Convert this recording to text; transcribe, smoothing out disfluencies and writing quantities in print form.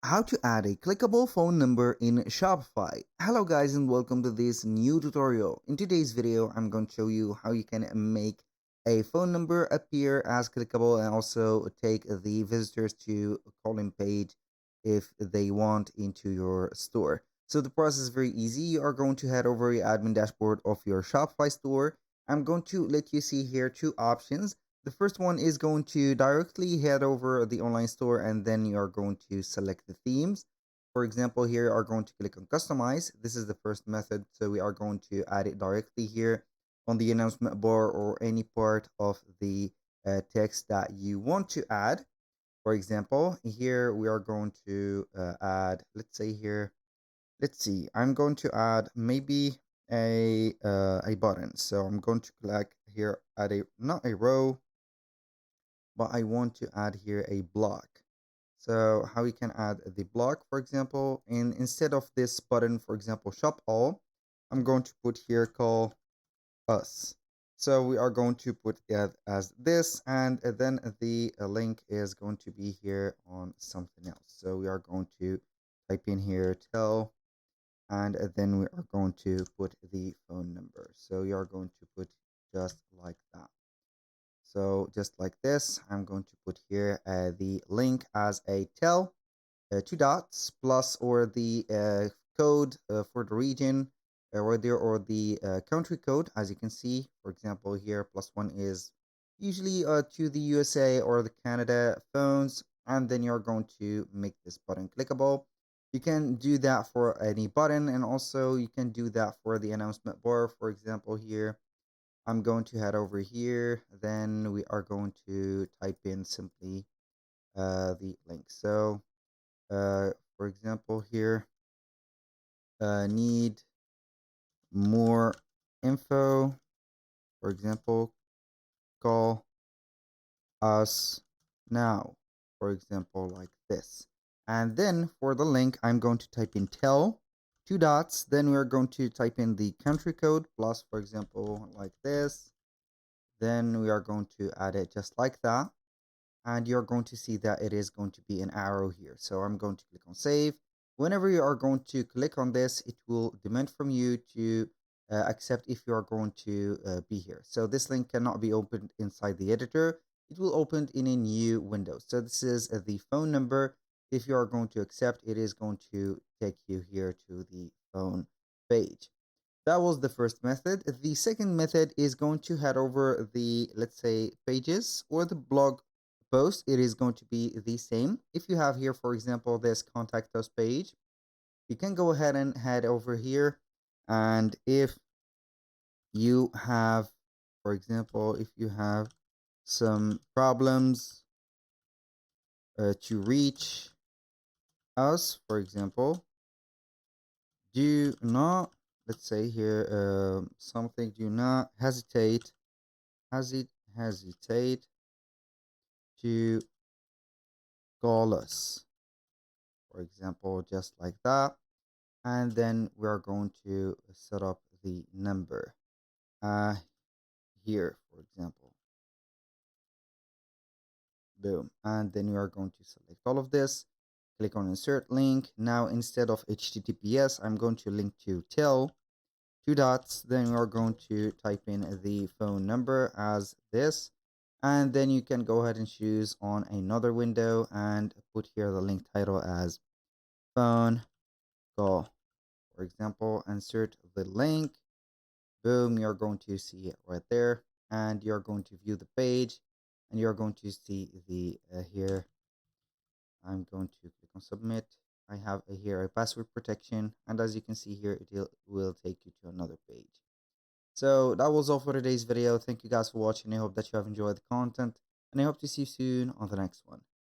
How to add a clickable phone number in Shopify. Hello guys and welcome to this new tutorial. In today's video, I'm going to show you how you can make a phone number appear as clickable and also take the visitors to a calling page if they want into your store. So the process is very easy. You are going to head over your admin dashboard of your Shopify store. I'm going to let you see here two options. The first one is going to directly head over the online store and then you are going to select the themes. For example, here you are going to click on customize. This is the first method. So we are going to add it directly here on the announcement bar or any part of the text that you want to add. For example, here we are going to add, let's say here, let's see, I'm going to add maybe a button. So I'm going to click here, add a, not a row, but I want to add here a block. So how we can add the block, for example, and instead of this button, for example, shop all, I'm going to put here call us. So we are going to put it as this, and then the link is going to be here on something else. So we are going to type in here tell, and then we are going to put the phone number. So you are going to put just like that. So just like this, I'm going to put here the link as a tell, two dots plus or the code for the region right there, or the country code. As you can see, for example, here +1 is usually to the USA or the Canada phones, and then you're going to make this button clickable. You can do that for any button, and also you can do that for the announcement bar. For example, here I'm going to head over here. Then we are going to type in simply the link. So, for example, here, need more info. For example, call us now. For example, like this. And then for the link, I'm going to type in tell, two dots. Then we're going to type in the country code plus, for example, like this. Then we are going to add it just like that. And you're going to see that it is going to be an arrow here. So I'm going to click on save. Whenever you are going to click on this, it will demand from you to accept if you are going to be here. So this link cannot be opened inside the editor. It will open in a new window. So this is the phone number. If you are going to accept, it is going to take you here to the phone page. That was the first method. The second method is going to head over the, let's say, pages or the blog post. It is going to be the same. If you have here, for example, this contact us page, you can go ahead and head over here. And if you have, for example, if you have some problems to reach us, for example, do not, let's say here, something, do not hesitate hesitate to call us, for example, just like that. And then we are going to set up the number uh, here, for example. Boom. And then we are going to select all of this, click on insert link. Now instead of HTTPS, I'm going to link to tell, two dots. Then we are going to type in the phone number as this, and then you can go ahead and choose on another window and put here the link title as phone call. For example, insert the link. Boom, you're going to see it right there, and you're going to view the page, and you're going to see the here. I'm going to click on submit. I have here a password protection, and as you can see here, it will take you to another page. So that was all for today's video. Thank you guys for watching. I hope that you have enjoyed the content, and I hope to see you soon on the next one.